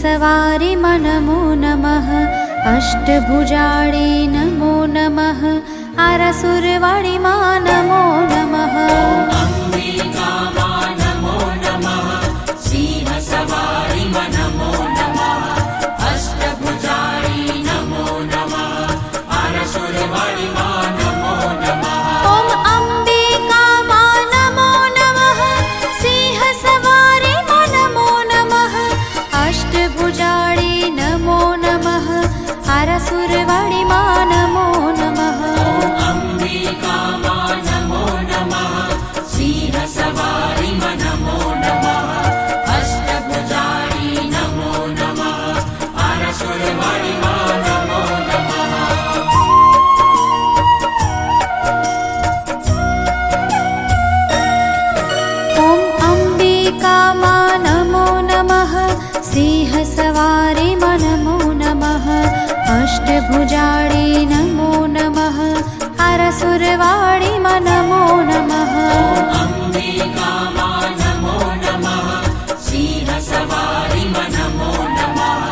सवारि नमो नमः। अष्टभुजाडे नमो नमः। आरसुरवाणी मा नमो नमः। अम्बिका मा नमो नमः। सिंह सवारी मा नमो नमः। अष्टभुजाडी नमो नमः। आरसुरवाणी मा नमो नमः। ॐ अम्बिका मा नमो नमः। सिंह सवारी मा नमो नमः। अष्टभुजाडे नमो नमः। आरसुरवाणी मा नमो नमः। अम्बिका मा नमो नमः। सिंह सवारी मा नमो नमः। अष्टभुजाडी नमो नमः। आरसुरवाणी मा नमो नमः। ॐ अम्बिका मा नमो नमः। सिंह सवारी मा नमो नमः। अष्टभुजाडे नमो नमः। आरसुरवाणी मा नमो नमः। अम्बिका मा नमो नमः। सिंह सवारी मा नमो नमः।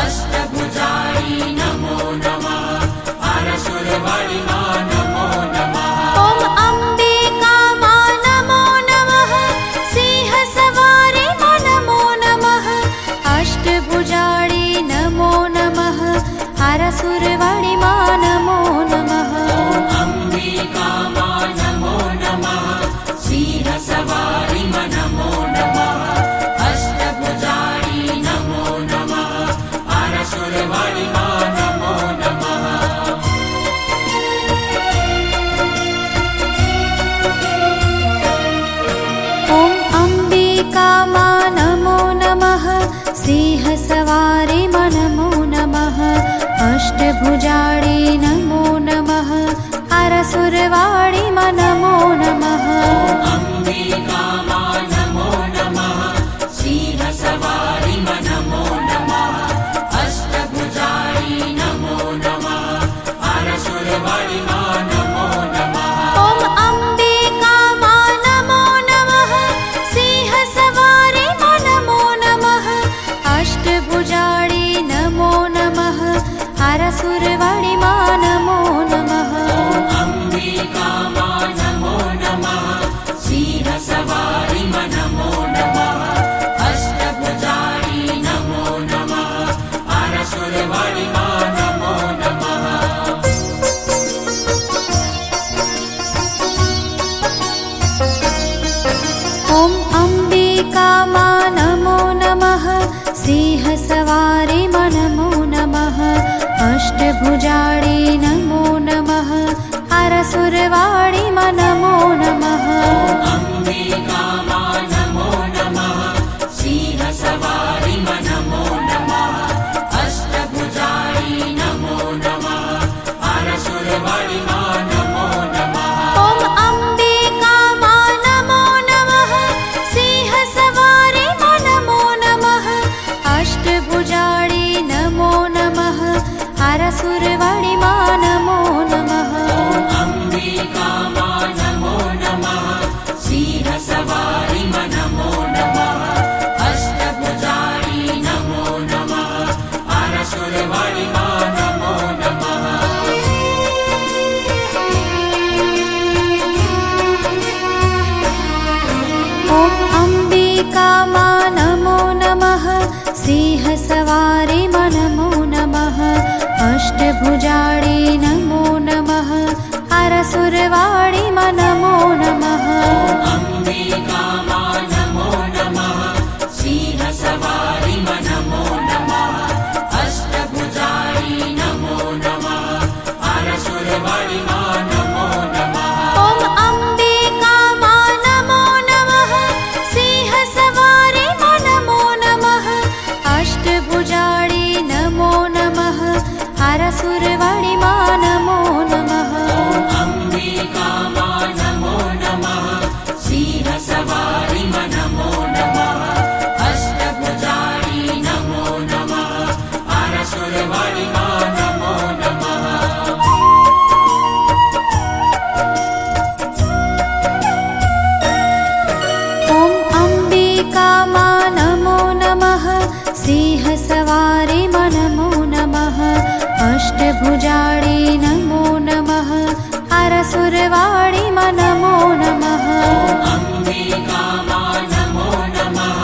अष्टभुजाडी नमो नमः। आरसुरवाणी मा नमो नमः। ॐ अम्बिका मा नमो नमः। सिंह सवारी मा नमो नमः। अष्टभुजाडे नमो नमः। आरसुरवाणी मा नमो नमः। अम्बिका मा नमो नमः। सिंह सवारी मा नमो नमः। अष्टभुजाडी नमो नमः। आरसुरवाणी मा नमो नमः। ॐ अम्बिका मा नमो नमः। सिंह सवारी मा नमो नमः। अष्टभुजाडे नमो नमः। आरसुरवाणी मा नमो नमः। अम्बिका मा नमो नमः। सिंह सवारी मा नमो नमः। अष्टभुजाडी नमो नमः। आरसुरवाणी मा नमो नमः। ॐ अम्बिका मा नमो नमः। सिंह सवारी मा नमो नमः। अष्टभुजाडे नमो नमः। आरसुरवाणी मा नमो नमः। अम्बिका मा नमो नमः। सिंह सवारी मा नमो नमः। अष्टभुजाडी नमो नमः। आरसुरवाणी मा नमो नमः। ॐ अम्बिका मा नमो नमः। सिंह सवारी मा नमो नमः। अष्टभुजाडे नमो नमः। आरसुरवाणी मा नमो नमः। अम्बिका मा नमो नमः। सिंह सवारी मा नमो नमः। अष्टभुजाडी नमो नमः। आरसुरवाणी मा नमो नमः। ॐ अम्बिका मा नमो नमः। सिंह सवारी मा नमो नमः। अष्टभुजाडे नमो नमः। आरसुरवाणी मा नमो नमः। अम्बिका मा नमो नमः। सिंह सवारी मा नमो नमः। अष्टभुजाडी नमो नमः। आरसुरवाणी मा नमो नमः। ॐ अम्बिका मा नमो नमः। सिंह सवारी मा नमो नमः। अष्टभुजाडे नमो नमः। आरसुरवाणी मा नमो नमः। अम्बिका मा नमो नमः। सिंह सवारी मा नमो नमः। अष्टभुजाडी नमो नमः। आरसुरवाणी मा नमो नमः। ॐ अम्बिका मा नमो नमः। सिंह सवारी मा नमो नमः। अष्टभुजाडे नमो नमः। आरसुरवाणी मा नमो नमः। अम्बिका मा नमो अष्टभुजाडी नमो नमः आरसुरवाणी मा नमो नमः अंबिका मा नमो नमः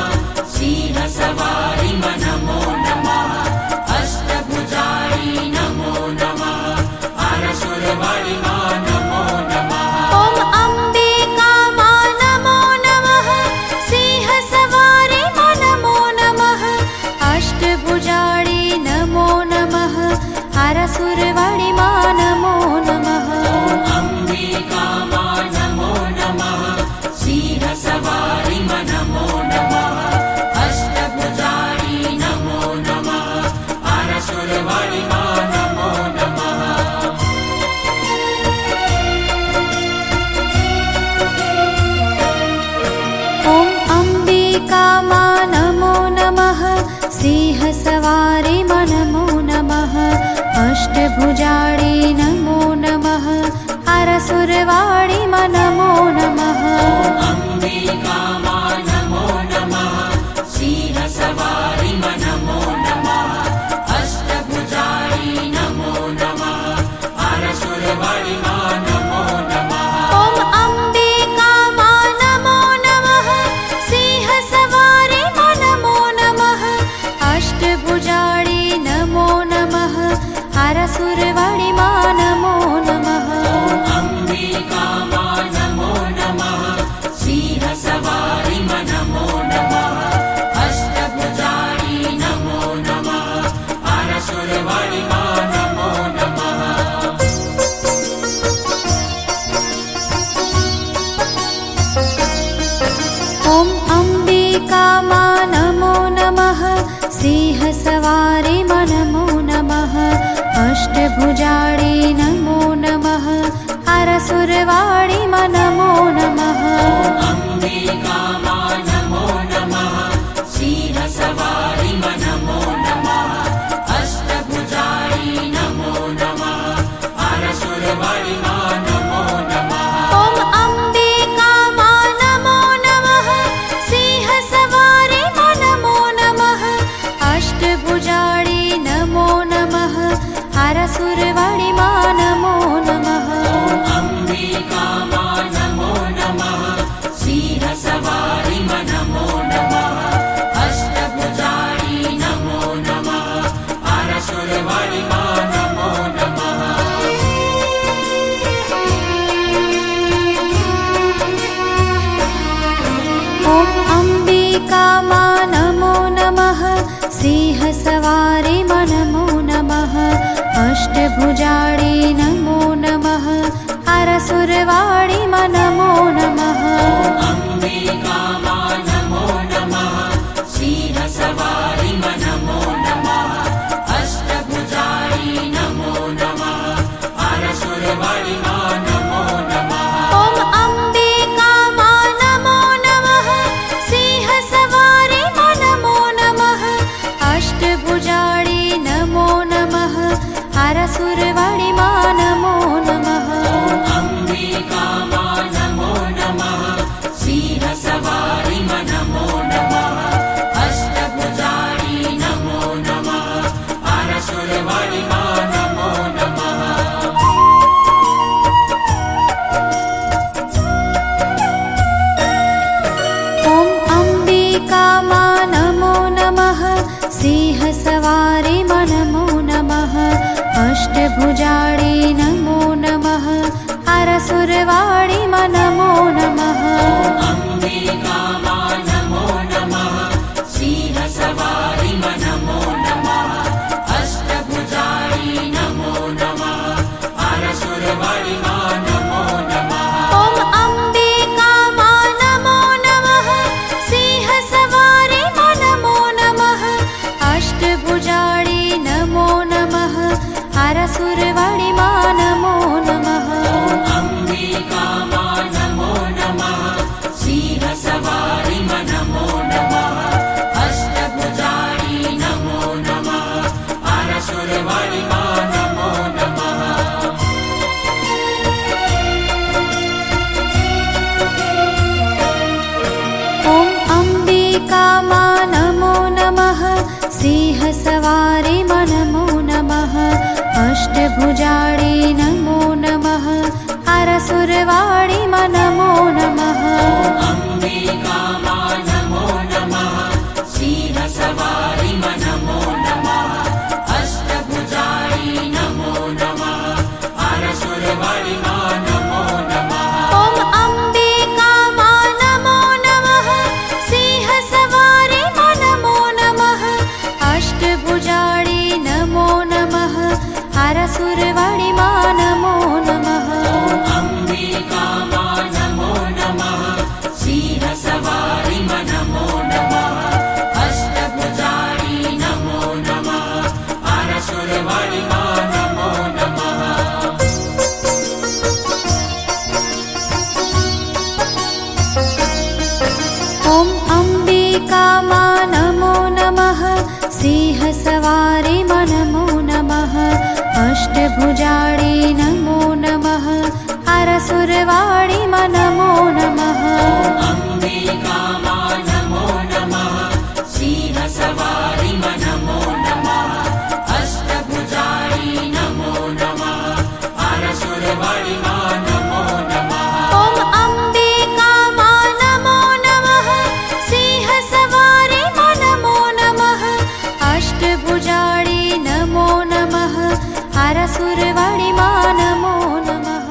सिंह सवारी मा नमो नमः अष्टभुजाडी नमो नमः आरसुरवाणी मा नमो नमः ॐ अंबिका मा नमो नमः सिंह सवारी मा नमो नमः अष्टभुजाडी नमो नमः आरसुरवाणी मा नमो नमः अंबिका मा नमो नमः सिंह सवारी मा नमो नमः अष्टभुजाडी नमो नमः आरसुरवाणी मा नमो नमः ॐ अंबिका मा नमो नमः सिंह सवारी मा नमो नमः अष्टभुजाडी नमो नमः आरसुरवाणी मा नमो नमः अंबिका मा नमो नमः सिंह सवारी मा नमो नमः अष्टभुजाडी नमो नमः आरसुरवाणी मा नमो नमः ॐ अंबिका मा नमो नमः सिंह सवारी मा नमो नमः अष्टभुजाडी नमो नमः आरसुरवाणी मा नमो नमः अंबिका मा नमो नमः सिंह सवारी मा नमो नमः अष्टभुजाडी नमो नमः आरसुरवाणी मा नमो नमः ॐ अंबिका मा नमो नमः सिंह सवारी मा नमो नमः अष्टभुजाडी नमो नमः आरसुरवाणी मा नमो नमः अंबिका मा नमो नमः सिंह सवारी मा नमो नमः अष्टभुजाडी नमो नमः आरसुरवाणी मा नमो नमः ॐ अंबिका मा नमो नमः सिंह सवारी मा नमो नमः अष्टभुजाडी नमो नमः आरसुरवाणी मा नमो नमः अंबिका मा नमो नमः सिंह सवारी मा नमो नमः अष्टभुजाडी नमो नमः आरसुरवाणी मा नमो नमः ॐ अंबिका मा नमो नमः सिंह सवारी मा नमो नमः अष्टभुजाडी नमो नमः आरसुरवाणी मा नमो नमः अंबिका मा नमो नमः सिंह सवारी मा नमो नमः अष्टभुजाडी नमो नमः आरसुरवाणी मा नमो नमः ॐ अंबिका मा नमो नमः सिंह सवारी मा नमो नमः अष्टभुजाडी नमो नमः आरसुरवाणी मा नमो नमः अंबिका मा नमो नमः सिंह सवारी मा नमो नमः अष्टभुजाडी नमो नमः आरसुरवाणी मा नमो नमः ॐ अंबिका मा नमो नमः सिंह सवारी मा नमो नमः अष्टभुजाडी नमो नमः आरसुरवाणी मा नमो नमः अंबिका मा नमो नमः सिंह सवारी मा नमो नमः अष्टभुजाडी नमो नमः आरसुरवाणी मा नमो नमः ॐ अंबिका मा नमो नमः सिंह सवारी मा नमो नमः अष्टभुजाडी नमो नमः आरसुरवाणी अष्टभुजायै नमो नमः आरसुरवाणीमा नमो नमः अंबिका मां नमो नमः सिंहसवारी मां नमो नमः अष्टभुजायै नमो नमः आरसुरवाणी मां नमो नमः ॐ अम्बिका मां नमो नमः सिंहसवारी मां नमो नमः अष्टभुजायै नमो नमः आरसुरवाणी मां नमो नमः अंबिका मां नमो नमः सिंहसवारी मां नमो नमः अष्टभुजायै नमो नमः आरसुरवाणी मां नमो नमः ॐ अम्बिका मां नमो नमः सिंहसवारी मां नमो नमः अष्टभुजायै नमो नमः आरसुरवाणी मां नमो नमः अंबिका मां नमो नमः सिंहसवारी मां नमो नमः अष्टभुजायै नमो नमः आरसुरवाणी मां नमो नमः ॐ अम्बिका मां नमो नमः सिंहसवारी मां नमो नमः अष्टभुजायै नमो नमः आरसुरवाणी मां नमो नमः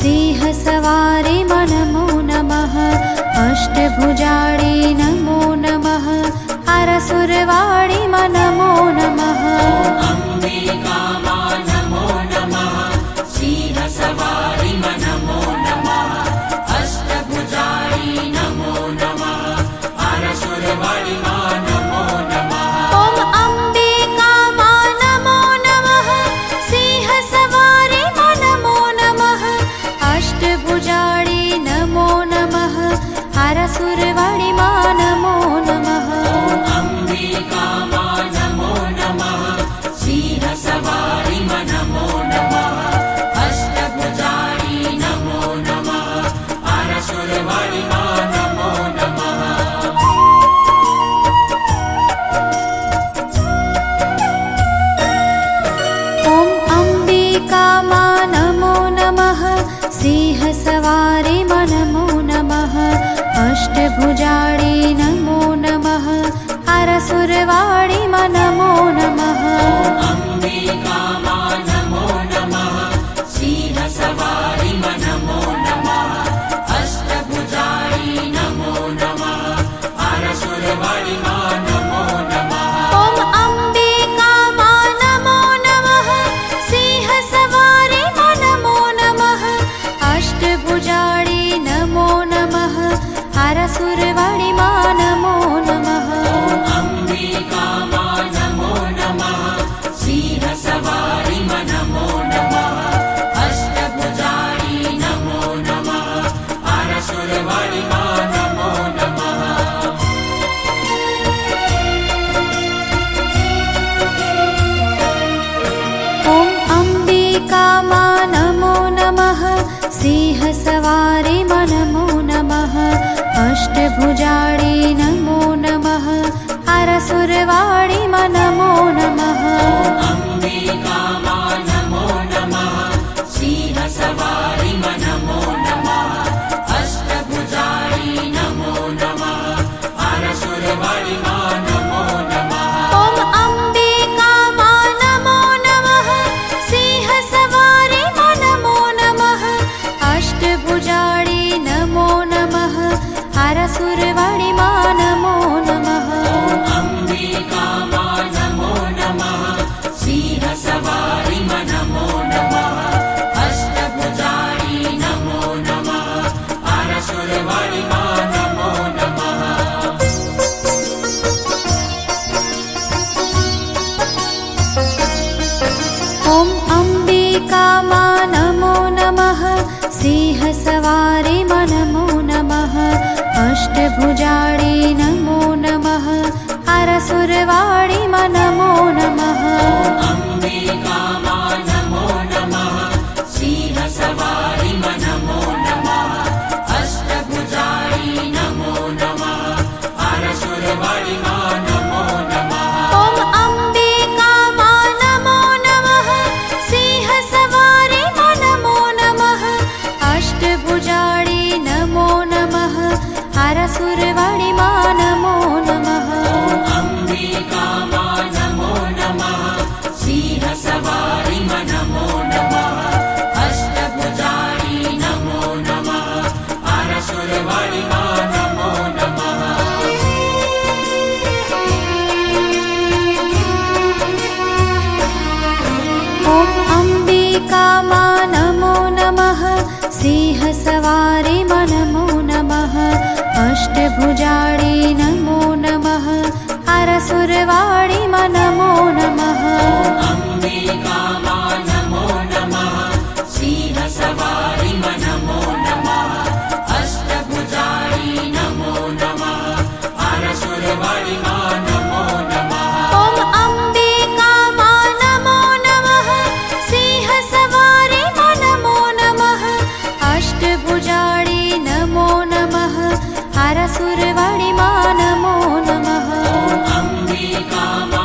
सिंहसवारि नमो नमः अष्टभुजाडे नमो नमः आरसुरवाणि नमो नमः अम्बिका मा नमो नमः सिंहसवारि नमो नमः अष्टभुजायै नमो नमः आरसुरवाणि नमो नमः ॐ अम्बिका मा नमो नमः सिंहसवारि नमो नमः अष्टभुजाडे नमो नमः आरसुरवाणि नमो नमः अम्बिका मा नमो नमः सिंहसवारि नमो नमः अष्टभुजायै नमो नमः आरसुरवाणि नमो नमः ॐ अम्बिका मा नमो नमः सिंहसवारि नमो नमः अष्टभुजाडे नमो नमः आरसुरवाणि नमो नमः अम्बिका मा नमो नमः सिंहसवारि नमो नमः अष्टभुजायै नमो नमः आरसुरवाणि नमो नमः ॐ अम्बिका मा नमो नमः सिंहसवारि नमो नमः अष्टभुजाडे नमो नमः आरसुरवाणि नमो नमः अम्बिका मा नमो नमः सिंहसवारि नमो नमः अष्टभुजायै नमो नमः आरसुरवाणि नमो नमः ॐ अम्बिका मा नमो नमः सिंहसवारि नमो नमः अष्टभुजाडे नमो नमः आरसुरवाणि नमो नमः अम्बिका मा नमो नमः सिंहसवारि नमो नमः अष्टभुजायै नमो नमः आरसुरवाणि नमो नमः ॐ अम्बिका मा नमो नमः सिंहसवारि नमो नमः अष्टभुजाडे नमो नमः आरसुरवाणि नमो नमः अम्बिका मा नमो नमः सिंहसवारि नमो नमः अष्टभुजायै नमो नमः आरसुरवाणि नमो नमः ॐ अम्बिका मा नमो नमः सिंहसवारि नमो नमः अष्टभुजाडे नमो नमः आरसुरवाणि नमो नमः अम्बिका मा नमो नमः सिंहसवारि नमो नमः अष्टभुजायै नमो नमः आरसुरवाणि नमो नमः ॐ अम्बिका मा नमो नमः सिंहसवारि नमो नमः अष्टभुजाडे नमो नमः आरसुरवाणि नमो नमः अम्बिका मा नमो नमः सिंहसवारि नमो नमः अष्टभुजायै नमो नमः आरसुरवाणि नमो नमः ॐ अम्बिका मा नमो नमः सिंहसवारि नमो नमः अष्टभुजाडे नमो नमः आरसुरवाणि नमो नमः अम्बिका मा नमो नमः सिंहसवारि नमो नमः अष्टभुजायै नमो नमः आरसुरवाणि नमो नमः ॐ अम्बिका मा नमो नमः सिंहसवारि नमो नमः अष्टभुजाडे नमो नमः आरसुरवाणि नमो नमः अम्बिका मा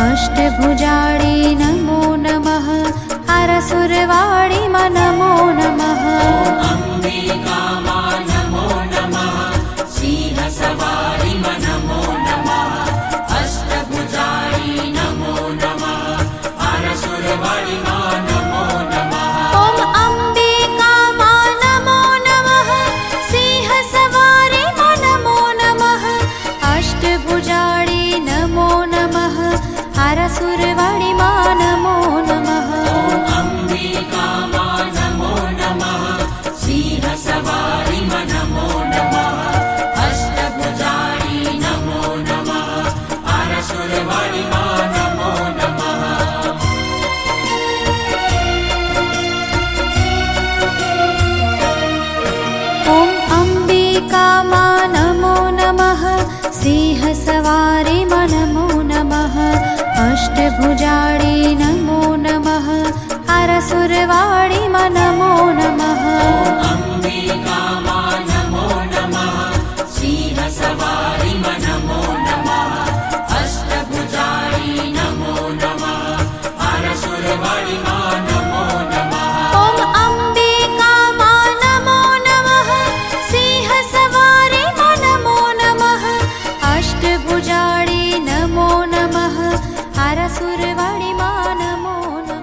अष्टभुजायै नमो नमः हरसुरवाणी नमो नमः अम्बिकामा नमो नमः सिंहसवारी नमो नमः अष्टभुजायै नमो नमः हरसुरवाणी नमो नमः ॐ अम्बिकामा नमो नमः सिंहसवारी नमो नमः अष्टभुजायै नमो नमः हरसुरवाणी नमो नमः अम्बिकामा नमो नमः सिंहसवारी नमो नमः अष्टभुजायै नमो नमः हरसुरवाणी नमो नमः ॐ अम्बिकामा नमो नमः सिंहसवारी नमो नमः अष्टभुजायै नमो नमः हरसुरवाणी नमो नमः अम्बिकामा नमो नमः सिंहसवारी नमो नमः अष्टभुजायै नमो नमः हरसुरवाणी नमो नमः ॐ अम्बिकामा नमो नमः सिंहसवारी नमो नमः अष्टभुजायै नमो नमः हरसुरवाणी नमो नमः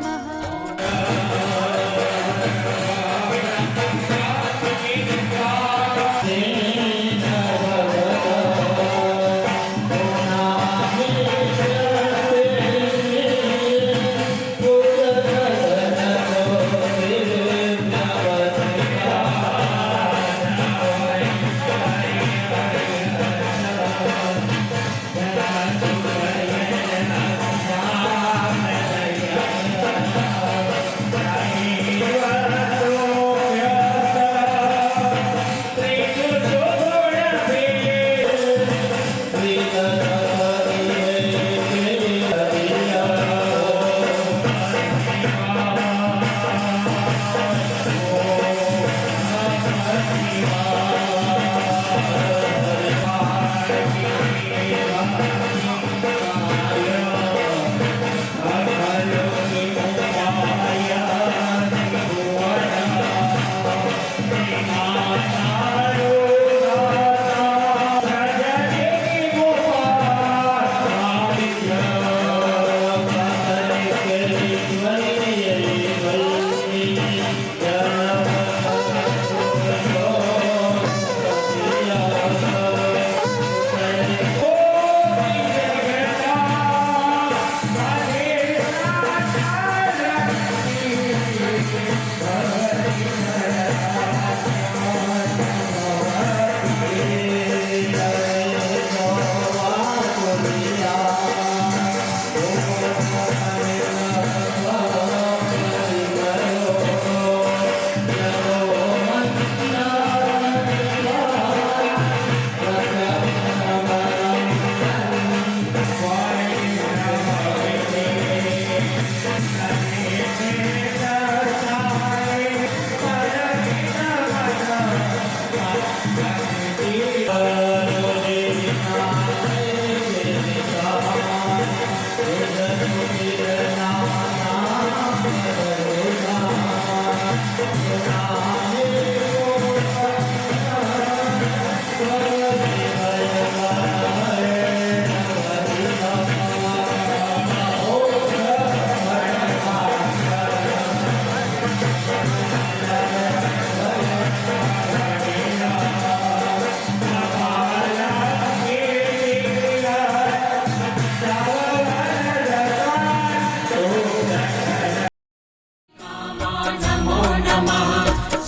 नमो नमः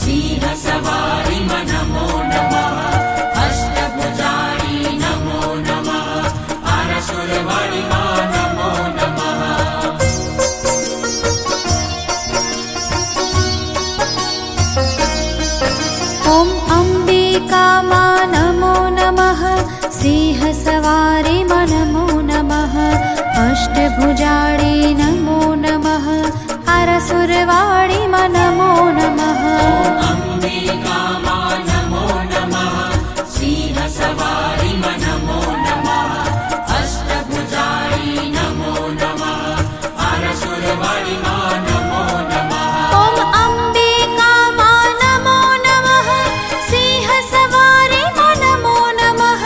सिंहसवारि नमो नमः अष्टभुजारी नमो नमः आरसुरवाणि नमो नमः ॐ अम्बिका मा नमो नमः सिंहसवारि नमो नमः अष्टभुजाडी नमो नमः आरसुरवाणी नमो नमः अम्बिका मा नमो नमः सिंहसवारि नमो नमः अष्टभुजारी नमो नमः आरसुरवाणि नमो नमः ॐ अम्बिका मा नमो नमः सिंहसवारि नमो नमः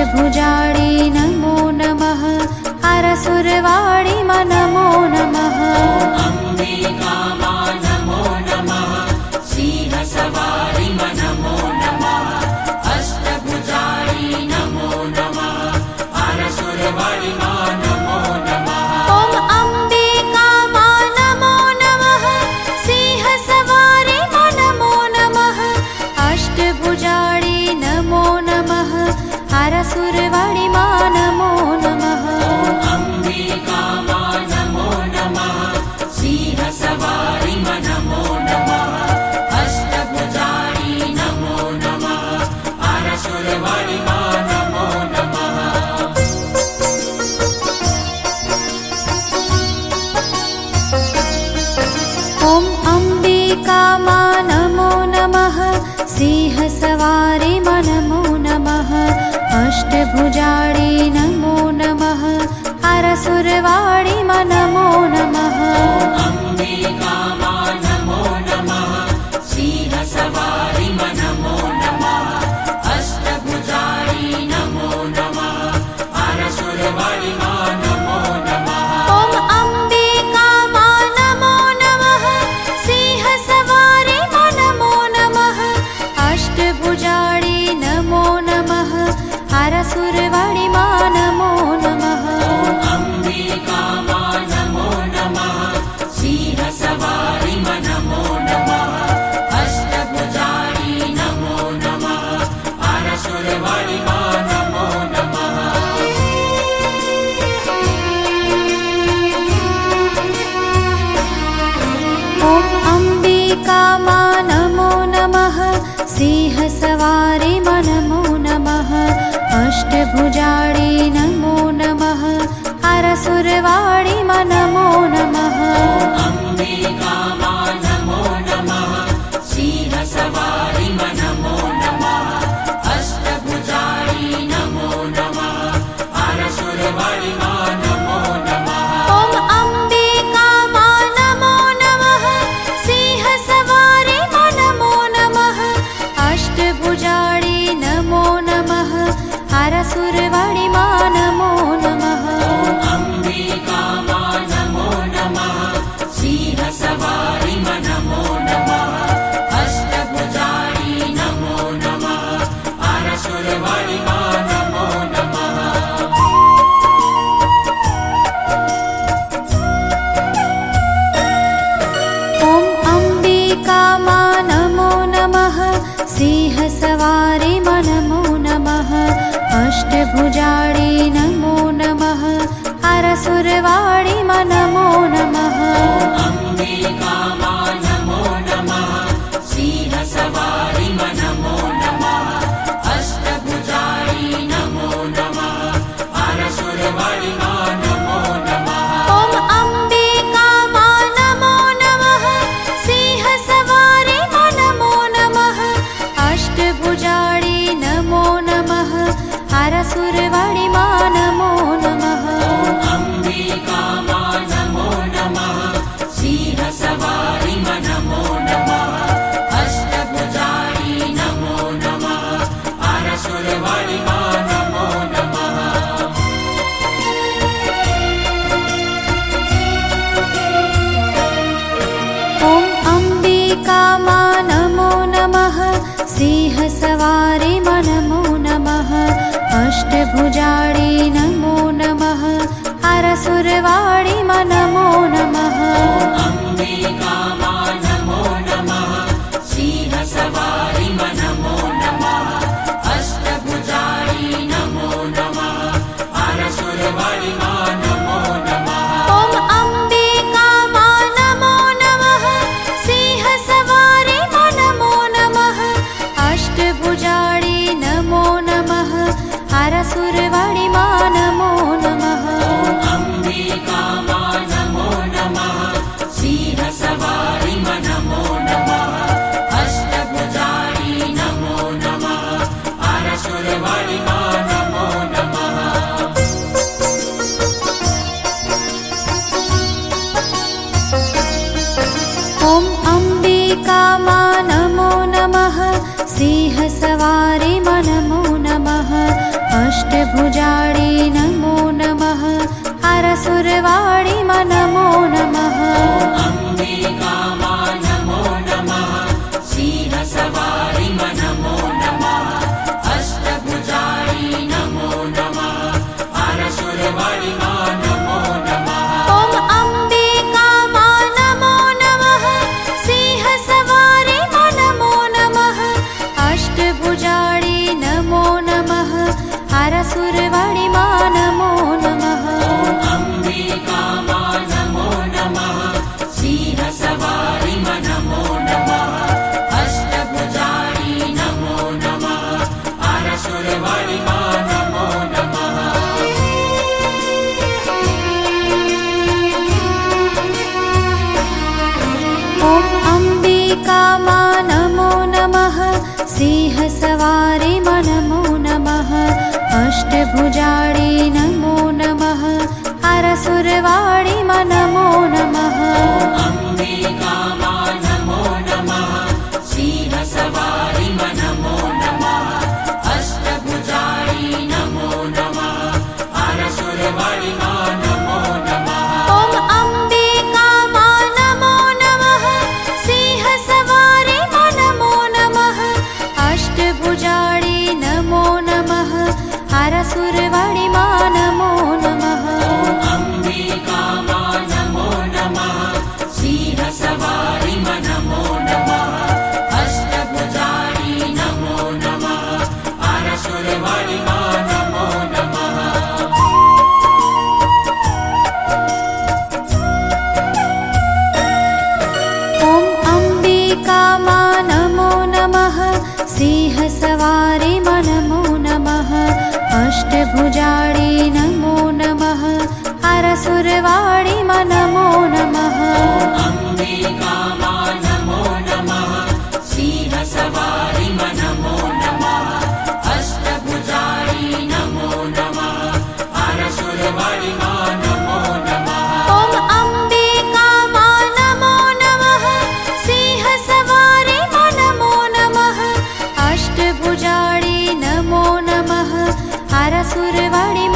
अष्टभुजायै नमो नमः आरसुरवाणी मा नमो नमः अम्बिका मा नमो नमः सिंहसवारी मा नमो नमः अष्टभुजायै नमो नमः आरसुरवाणी मा नमो नमः ॐ अम्बिका मा नमो नमः सिंहसवारी मा नमो नमः अष्टभुजायै नमो नमः आरसुरवाणी मा नमो नमः अम्बिका मा नमो नमः सिंहसवारी मा नमो नमः अष्टभुजायै नमो नमः आरसुरवाणी मा नमो नमः ॐ अम्बिका मा नमो नमः सिंहसवारी मा नमो नमः अष्टभुजायै नमो नमः आरसुरवाणी मा नमो नमः अम्बिका मा नमो नमः सिंहसवारी मा नमो नमः अष्टभुजायै नमो नमः आरसुरवाणी मा नमो नमः ॐ अम्बिका मा नमो नमः सिंहसवारी मा नमो नमः अष्टभुजायै नमो नमः आरसुरवाणी मा नमो नमः अम्बिका मा नमो नमः सिंहसवारी मा नमो नमः अष्टभुजायै नमो नमः आरसुरवाणी मा नमो नमः ॐ अम्बिका मा नमो नमः सिंहसवारी मा नमो नमः अष्टभुजायै नमो नमः आरसुरवाणी मा नमो नमः अम्बिका मा नमो नमः सिंहसवारी मा नमो नमः अष्टभुजायै नमो नमः आरसुरवाणी मा नमो नमः ॐ अम्बिका मा नमो नमः सिंहसवारी मा नमो नमः अष्टभुजायै नमो नमः आरसुरवाणी मा नमो नमः अम्बिका मा नमो नमः सिंहसवारी मा नमो नमः अष्टभुजायै नमो नमः आरसुरवाणी मा नमो नमः ॐ अम्बिका मा नमो नमः सिंहसवारी मा नमो नमः अष्टभुजायै नमो नमः आरसुरवाणी मा नमो नमः अम्बिका मा नमो नमः सिंहसवारी मा नमो नमः अष्टभुजायै नमो नमः आरसुरवाणी मा नमो नमः ॐ अम्बिका मा नमो नमः सिंहसवारी मा नमो नमः अष्टभुजायै नमो नमः आरसुरवाणी मा नमो नमः अम्बिका मा नमो नमः सिंहसवारी मा नमो नमः अष्टभुजायै नमो नमः आरसुरवाणी मा नमो नमः ॐ अम्बिका मा नमो नमः सिंहसवारी मा नमो नमः अष्टभुजायै नमो नमः आरसुरवाणी मा नमो नमः अम्बिका मा नमो नमः सिंहसवारी मा नमो नमः अष्टभुजायै नमो नमः आरसुरवाणी मा नमो नमः ॐ अम्बिका मा नमो नमः सिंहसवारी मा नमो नमः अष्टभुजायै नमो नमः आरसुरवाणी मा नमो नमः अम्बिका मा नमो नमः सिंहसवारी मा नमो नमः अष्टभुजायै नमो नमः आरसुरवाणी मा नमो नमः ॐ अम्बिका मा नमो नमः सिंहसवारी मा नमो नमः अष्टभुजायै नमो नमः हरसुरवाणी नमो नमः अम्बिका मा नमो नमः सिंहसवारि नमो नमः अष्टभुजायै नमो नमः हरसुरवाणी नमो नमः ॐ अम्बिका मा नमो नमः सिंहसवारि नमो नमः अष्टभुजायै नमो नमः हरसुरवाणी नमो नमः अम्बिका मा नमो नमः सिंहसवारि नमो नमः अष्टभुजायै नमो नमः हरसुरवाणी नमो नमः ॐ अम्बिका मा नमो नमः सिंहसवारि नमो नमः अष्टभुजायै नमो नमः हरसुरवाणी नमो नमः अम्बिका मा नमो नमः सिंहसवारि नमो नमः अष्टभुजायै नमो नमः हरसुरवाणी नमो नमः ॐ अम्बिका मा नमो नमः सिंहसवारि नमो नमः अष्टभुजायै नमो नमः हरसुरवाणी नमो नमः अम्बिका मा नमो नमः सिंहसवारि नमो नमः अष्टभुजायै नमो नमः हरसुरवाणी नमो नमः ॐ अम्बिका मा नमो नमः सिंहसवारि नमो नमः अष्टभुजायै नमो नमः हरसुरवाणी नमो नमः अम्बिका मा नमो नमः सिंहसवारि नमो नमः अष्टभुजायै नमो नमः हरसुरवाणी नमो नमः ॐ अम्बिका मा नमो नमः सिंहसवारि नमो नमः अष्टभुजायै नमो नमः हरसुरवाणी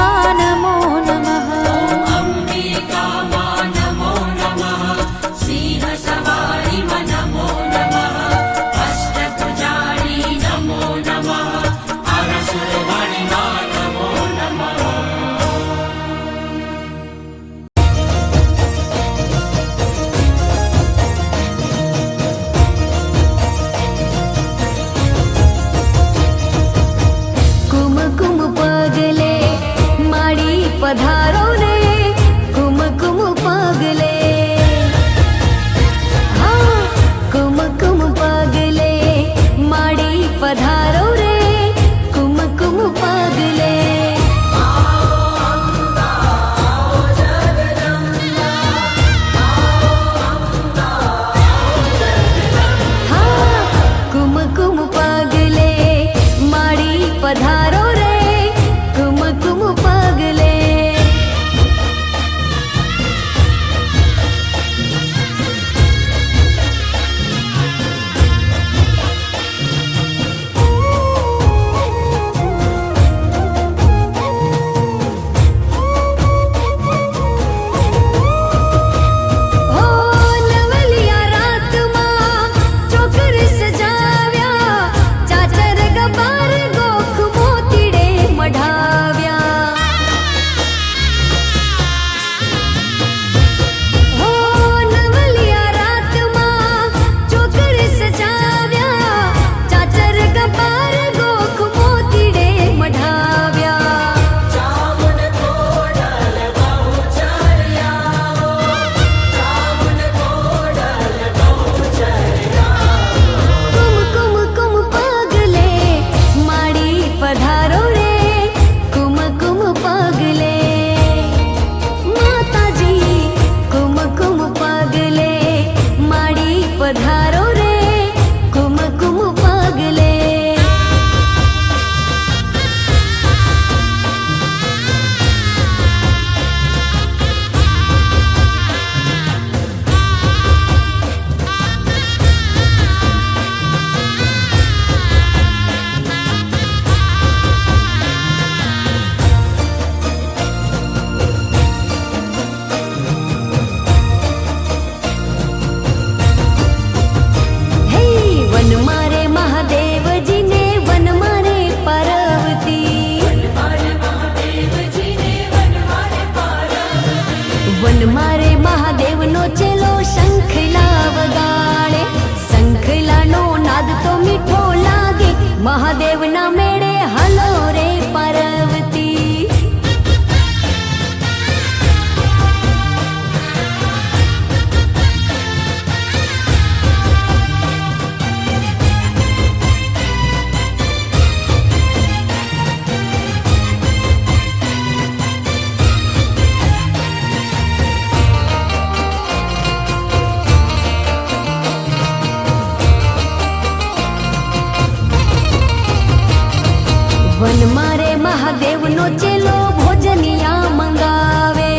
મહાદેવનો ચેલો ભોજનિયા મંગાવે.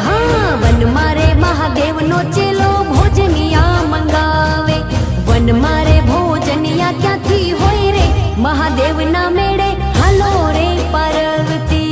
હા, વનમાં રે મહાદેવનો ચેલો ભોજનિયા મંગાવે. વનમાં રે ભોજનિયા ક્યાંથી હોય રે, મહાદેવના મેળે હાલો રે પાર્વતી.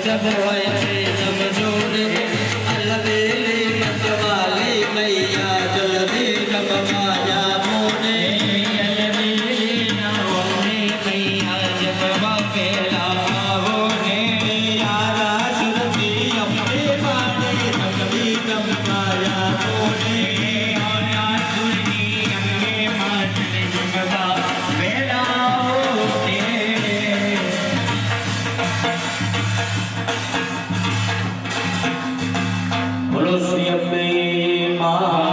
जब होए जब जोरे अलबेली मतवाली मैया जल्दी जब माया मोने अलबेली नवने मैया जब बापेला होने यारा सुरती अपने बाने कभी जब माया मोने यारा सुरती अपने माने जब बापेला होने. बोलो श्री अम्बे माता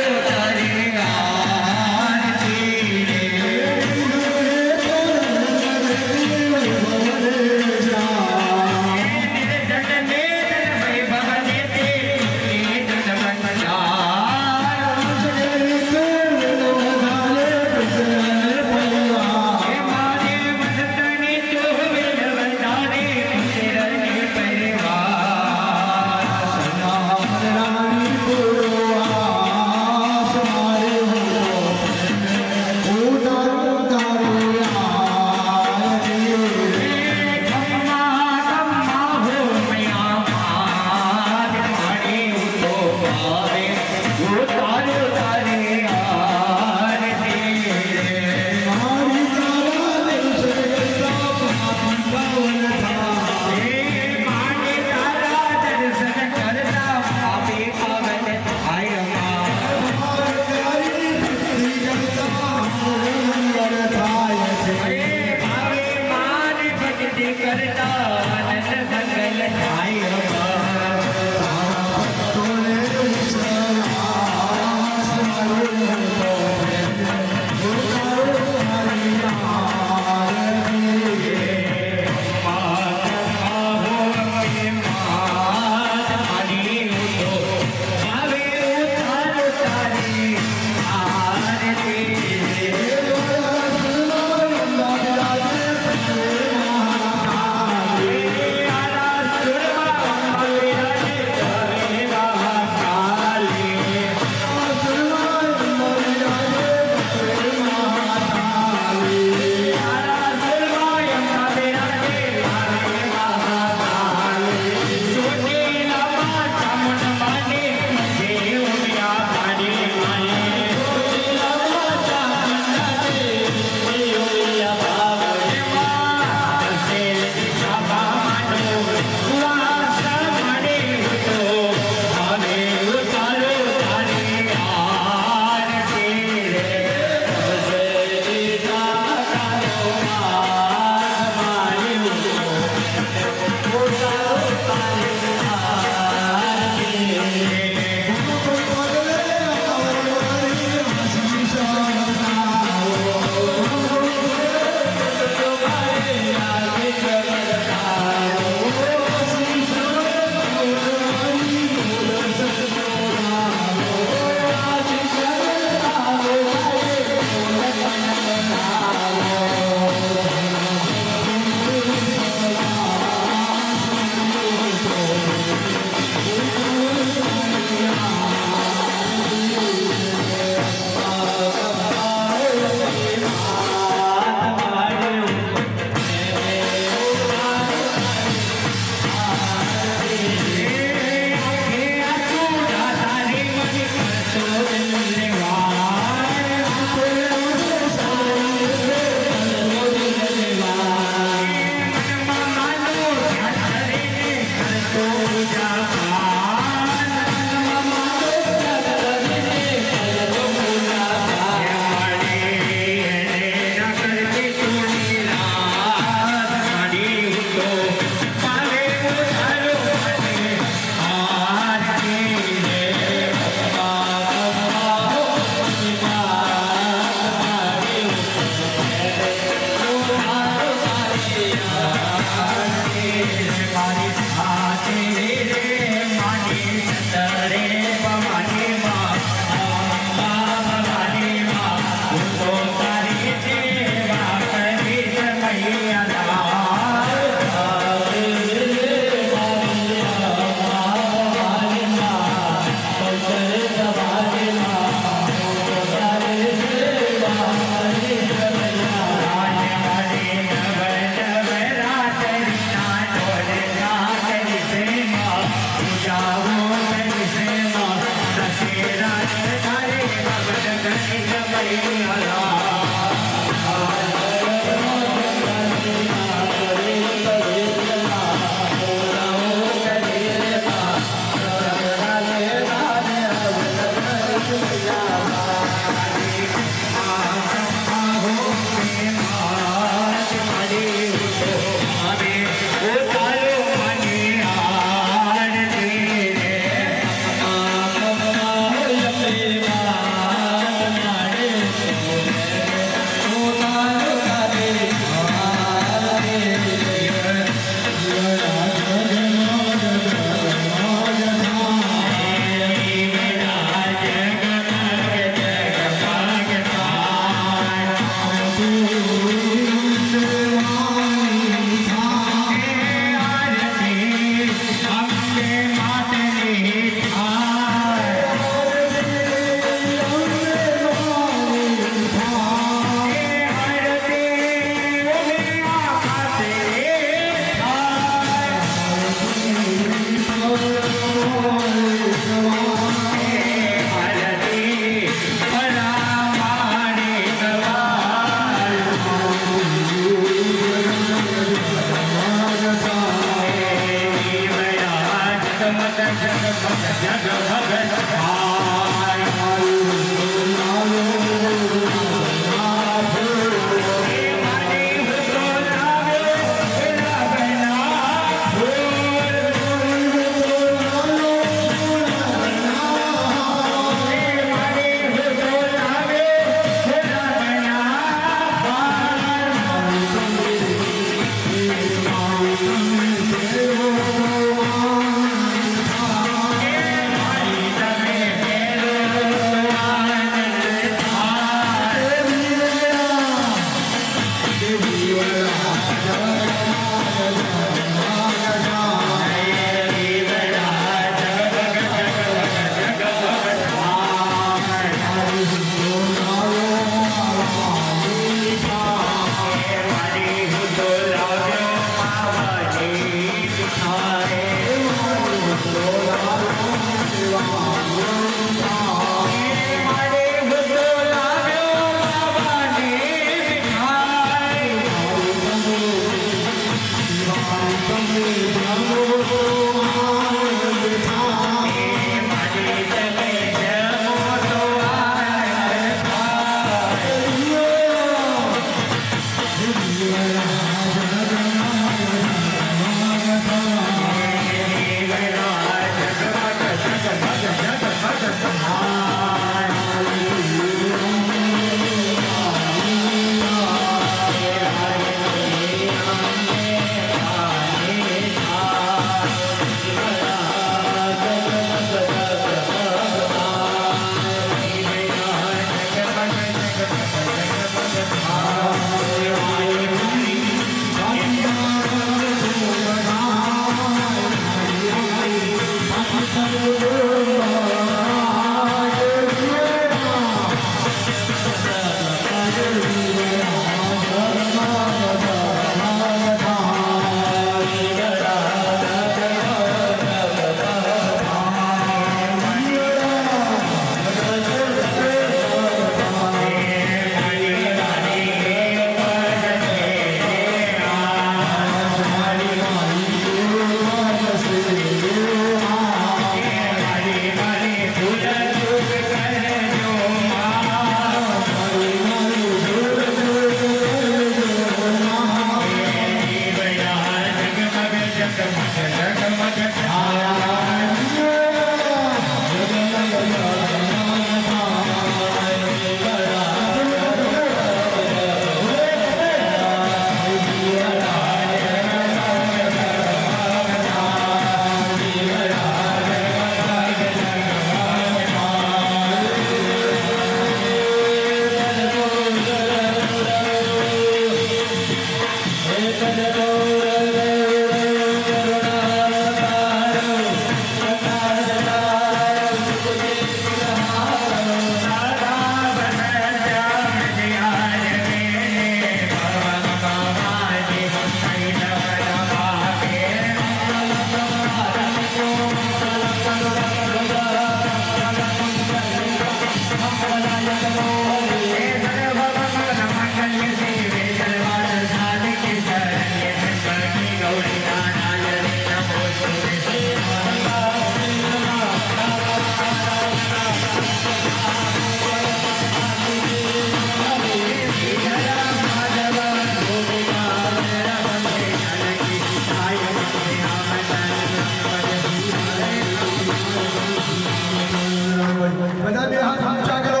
બધા બે હાથ ઊંચા કરો,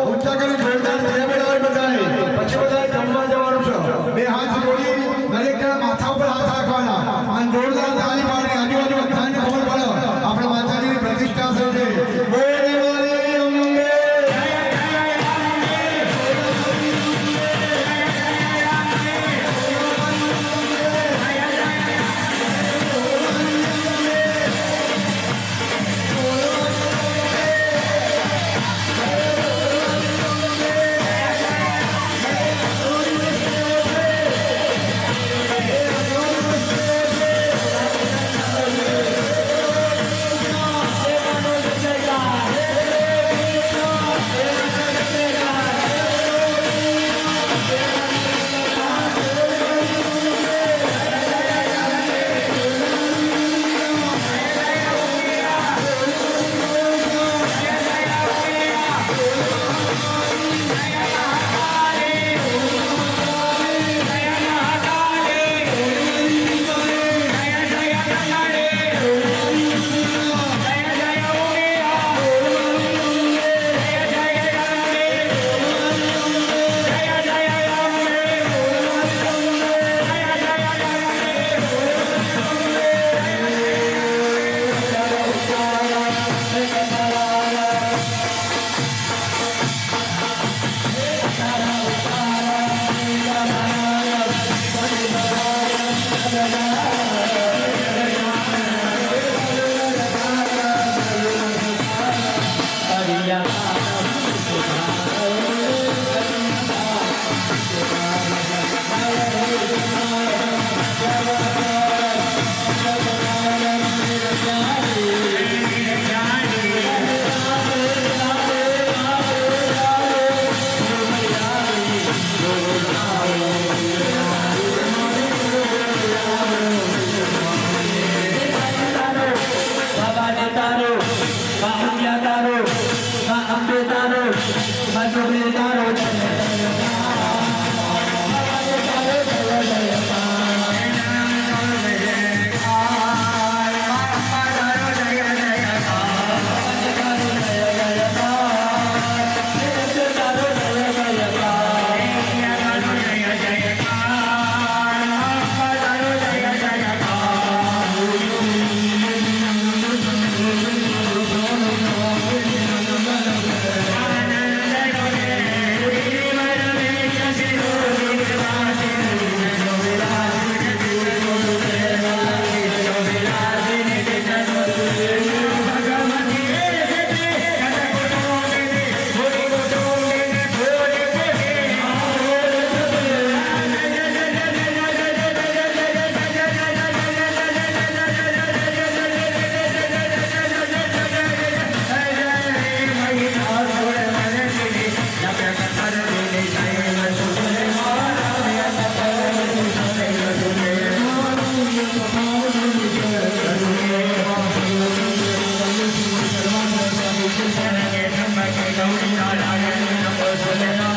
ઊંચા કરી જોરદાર જય બોલાવે બધાએ. પછી બધાએ જમવા જવાનું છે. બે હાથ જોડી દરેકના માથા ઉપર હાથ રાખવાના અને જોરદાર તાળી પાડી આજુબાજુ બધાને ખબર પડે આપણે માતાજીની પ્રતિષ્ઠા થઈ છે. બોલ દેવાલી અંબે. શરણે ત્રંબકે ગૌરી નારાયણ નમો સદના